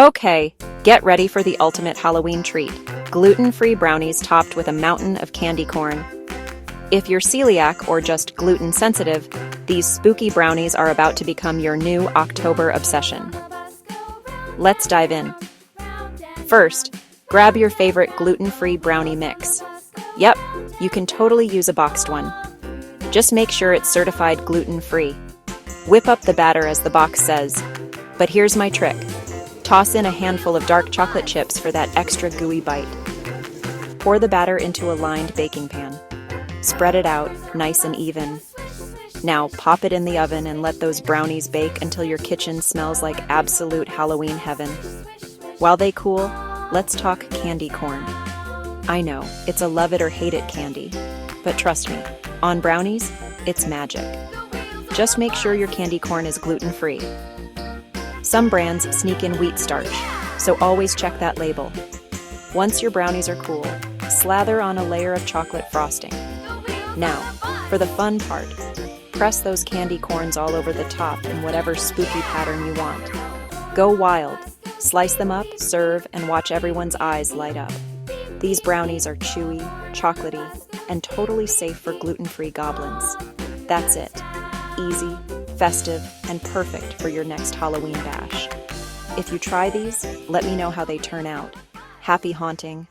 Okay, get ready for the ultimate Halloween treat. Gluten-free brownies topped with a mountain of candy corn. If you're celiac or just gluten sensitive, these spooky brownies are about to become your new October obsession. Let's dive in. First, grab your favorite gluten-free brownie mix. Yep, you can totally use a boxed one. Just make sure it's certified gluten-free. Whip up the batter as the box says. But here's my trick. Toss in a handful of dark chocolate chips for that extra gooey bite. Pour the batter into a lined baking pan. Spread it out, nice and even. Now pop it in the oven and let those brownies bake until your kitchen smells like absolute Halloween heaven. While they cool, let's talk candy corn. I know, it's a love it or hate it candy, but trust me, on brownies, it's magic. Just make sure your candy corn is gluten-free. Some brands sneak in wheat starch, so always check that label. Once your brownies are cool, slather on a layer of chocolate frosting. Now, for the fun part, press those candy corns all over the top in whatever spooky pattern you want. Go wild, slice them up, serve, and watch everyone's eyes light up. These brownies are chewy, chocolatey, and totally safe for gluten-free goblins. That's it. Easy, festive, and perfect for your next Halloween bash. If you try these, let me know how they turn out. Happy haunting!